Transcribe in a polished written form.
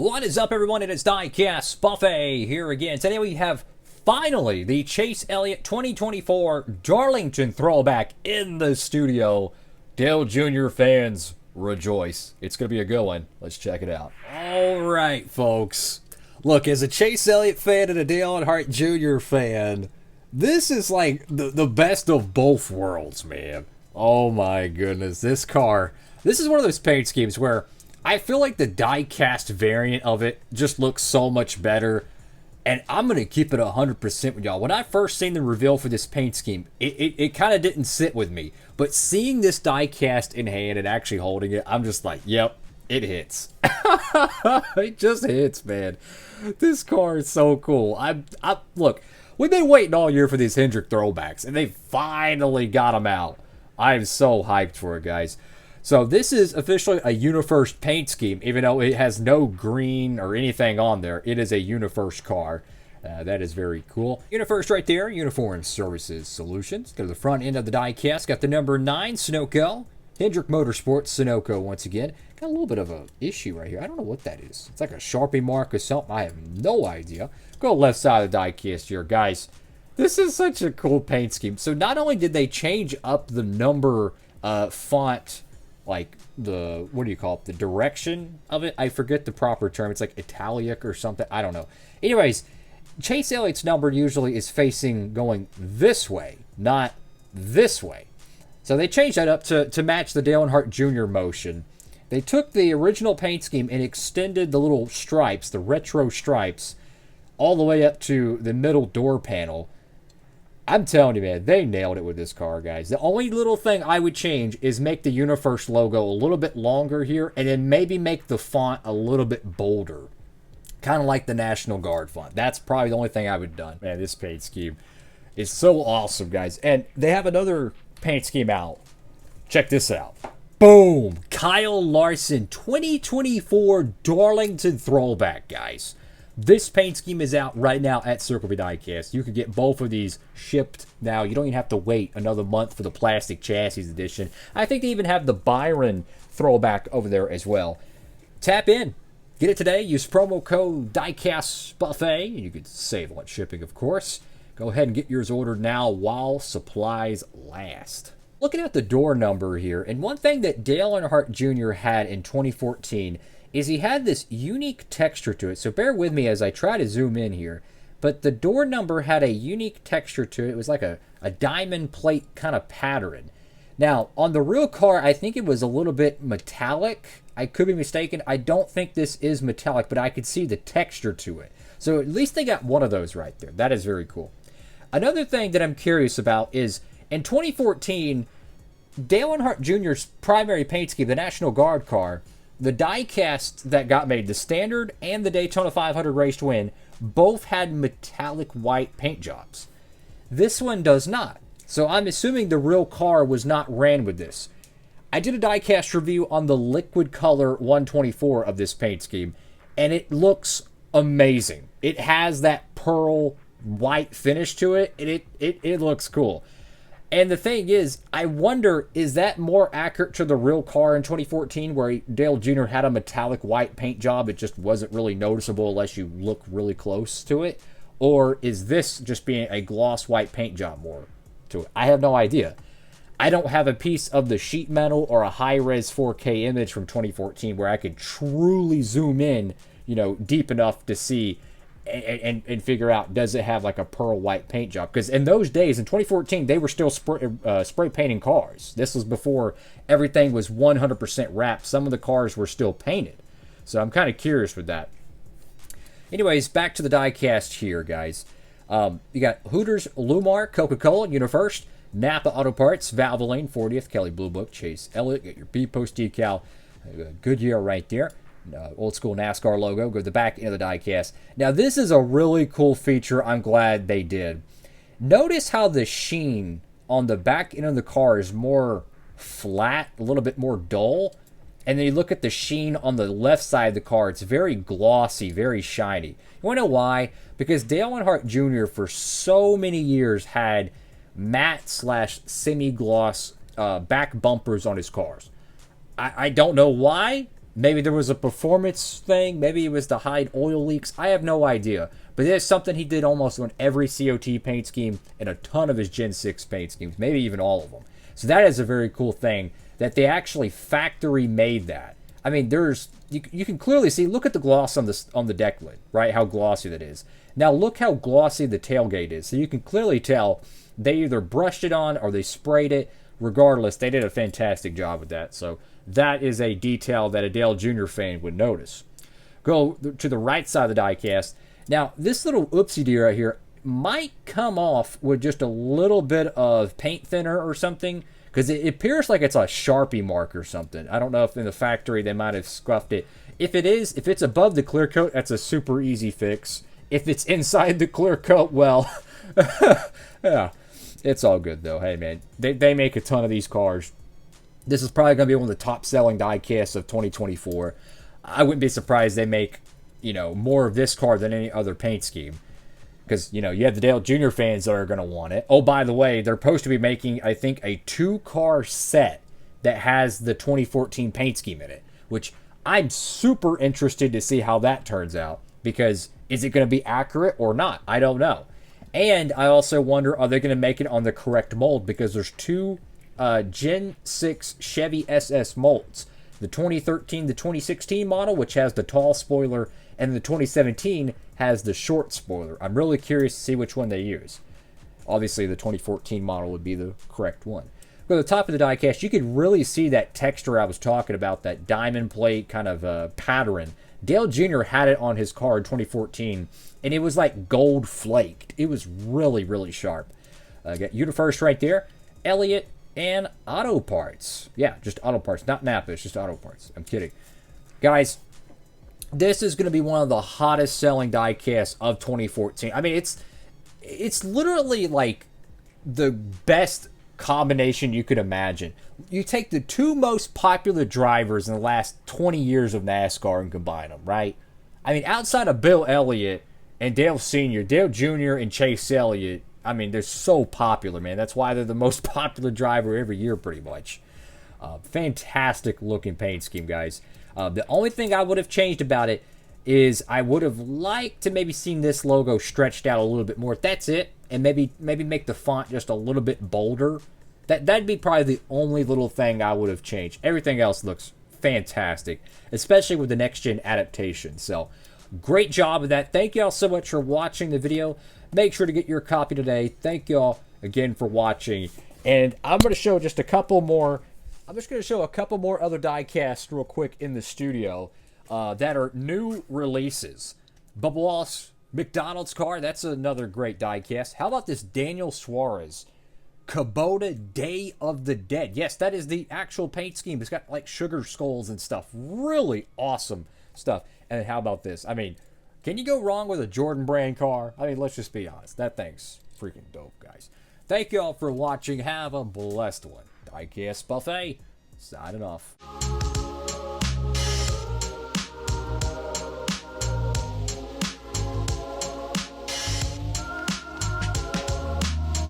What is up, everyone? It is Diecastbuffet here again. Today we have finally the Chase Elliott 2024 Darlington Throwback in the studio. Dale Jr. fans, rejoice. It's going to be a good one. Let's check it out. All right, folks. Look, as a Chase Elliott fan and a Dale Earnhardt Jr. fan, this is like the best of both worlds, man. Oh my goodness. This car, this is one of those paint schemes where I feel like the diecast variant of it just looks so much better. And I'm going to keep it 100% with y'all. When I first seen the reveal for this paint scheme, it kind of didn't sit with me. But seeing this diecast in hand and actually holding it, I'm just like, yep, it hits. It just hits, man. This car is so cool. Look, we've been waiting all year for these Hendrick throwbacks, and they finally got them out. I'm so hyped for it, guys. So this is officially a UniFirst paint scheme, even though it has no green or anything on there. It is a UniFirst car. That is very cool. UniFirst right there, Uniform Services Solutions. Go to the front end of the diecast. Got the number 9 Sunoco. Hendrick Motorsports Sunoco once again. Got a little bit of an issue right here. I don't know what that is. It's like a Sharpie mark or something. I have no idea. Go left side of the diecast here, guys. This is such a cool paint scheme. So not only did they change up the number font, like the, what do you call it, the direction of it, I forget the proper term, it's like italic or something, I don't know. Anyways, Chase Elliott's number usually is facing going this way, not this way. So they changed that up to match the Dale Earnhardt Jr. motion. They took the original paint scheme and extended the little stripes, the retro stripes, all the way up to the middle door panel. I'm telling you, man, they nailed it with this car, guys. The only little thing I would change is make the UniFirst logo a little bit longer here, and then maybe make the font a little bit bolder. Kind of like the National Guard font. That's probably the only thing I would have done. Man, this paint scheme is so awesome, guys. And they have another paint scheme out. Check this out. Boom! Kyle Larson 2024 Darlington Throwback, guys. This paint scheme is out right now at Circle B Diecast. You can get both of these shipped now. You don't even have to wait another month for the plastic chassis edition. I think they even have the Byron throwback over there as well. Tap in. Get it today. Use promo code Diecastbuffet. You could save on shipping, of course. Go ahead and get yours ordered now while supplies last. Looking at the door number here, and one thing that Dale Earnhardt Jr. had in 2014 is he had this unique texture to it. So bear with me as I try to zoom in here. But the door number had a unique texture to it. It was like a diamond plate kind of pattern. Now, on the real car, I think it was a little bit metallic. I could be mistaken. I don't think this is metallic, but I could see the texture to it. So at least they got one of those right there. That is very cool. Another thing that I'm curious about is in 2014, Dale Earnhardt Jr.'s primary paint scheme, the National Guard car, the diecast that got made, the Standard and the Daytona 500 Race to Win, both had metallic white paint jobs. This one does not. So I'm assuming the real car was not ran with this. I did a diecast review on the liquid color 124 of this paint scheme, and it looks amazing. It has that pearl white finish to it, and it looks cool. And the thing is, I wonder, is that more accurate to the real car in 2014 where Dale Jr. had a metallic white paint job? It just wasn't really noticeable unless you look really close to it. Or is this just being a gloss white paint job more to it? I have no idea. I don't have a piece of the sheet metal or a high-res 4K image from 2014 where I could truly zoom in, you know, deep enough to see and figure out, does it have like a pearl white paint job? Because in those days, in 2014, they were still spray painting cars. This was before everything was 100% wrapped. Some of the cars were still painted. So I'm kind of curious with that. Anyways, back to the diecast here, guys. You got Hooters, Lumar, Coca-Cola, UniFirst, Napa Auto Parts, Valvoline, 40th, Kelly Blue Book, Chase Elliott. Get your B-Post decal. Goodyear right there. Old school NASCAR logo. Go to the back end of the diecast. Now this is a really cool feature. I'm glad they did. Notice how the sheen on the back end of the car is more flat, a little bit more dull. And then you look at the sheen on the left side of the car. It's very glossy, very shiny. You want to know why? Because Dale Earnhardt Jr. for so many years had matte / semi-gloss back bumpers on his cars. I don't know why. Maybe there was a performance thing. Maybe it was to hide oil leaks. I have no idea. But it's something he did almost on every COT paint scheme and a ton of his Gen 6 paint schemes, maybe even all of them. So that is a very cool thing that they actually factory made that. I mean, there's you can clearly see, look at the gloss on the deck lid, right? How glossy that is. Now look how glossy the tailgate is. So you can clearly tell they either brushed it on or they sprayed it. Regardless, they did a fantastic job with that. So that is a detail that a Dale Jr. fan would notice. Go to the right side of the diecast. Now, this little oopsie deer right here might come off with just a little bit of paint thinner or something, because it appears like it's a Sharpie mark or something. I don't know if in the factory they might have scuffed it. If it is, if it's above the clear coat, that's a super easy fix. If it's inside the clear coat, well, yeah, it's all good though. Hey man, they make a ton of these cars. This is probably going to be one of the top selling diecasts of 2024. I wouldn't be surprised they make, you know, more of this car than any other paint scheme. Because, you know, you have the Dale Jr. fans that are going to want it. Oh, by the way, they're supposed to be making, I think, a 2-car set that has the 2014 paint scheme in it. Which I'm super interested to see how that turns out. Because is it going to be accurate or not? I don't know. And I also wonder, are they going to make it on the correct mold? Because there's 2 Gen 6 Chevy SS molds. The 2013, the 2016 model, which has the tall spoiler, and the 2017 has the short spoiler. I'm really curious to see which one they use. Obviously, the 2014 model would be the correct one. Go to the top of the diecast, you could really see that texture I was talking about, that diamond plate kind of pattern. Dale Jr. had it on his car in 2014, and it was like gold flaked. It was really, really sharp. Got Universe right there. Elliott and Auto Parts. Yeah, just Auto Parts. Not Napa, it's just Auto Parts. I'm kidding. Guys, this is going to be one of the hottest selling diecasts of 2014. I mean, it's literally like the best combination you could imagine. You take the 2 most popular drivers in the last 20 years of NASCAR and combine them, right? I mean, outside of Bill Elliott and Dale Sr., Dale Jr. and Chase Elliott, I mean, they're so popular, man. That's why they're the most popular driver every year, pretty much. Fantastic looking paint scheme, guys. The only thing I would have changed about it is I would have liked to maybe seen this logo stretched out a little bit more. That's it. And maybe make the font just a little bit bolder. That'd be probably the only little thing I would have changed. Everything else looks fantastic, especially with the next-gen adaptation. So, great job of that. Thank y'all so much for watching the video. Make sure to get your copy today. Thank y'all again for watching. And I'm going to show just a couple more. I'm just going to show a couple more other diecasts real quick in the studio that are new releases. Bubba Wallace, McDonald's car. That's another great diecast. How about this Daniel Suarez Kubota Day of the Dead? Yes, that is the actual paint scheme. It's got like sugar skulls and stuff. Really awesome stuff. And how about this? I mean, can you go wrong with a Jordan brand car? I mean, let's just be honest. That thing's freaking dope, guys. Thank you all for watching. Have a blessed one. Diecast Buffet, signing off.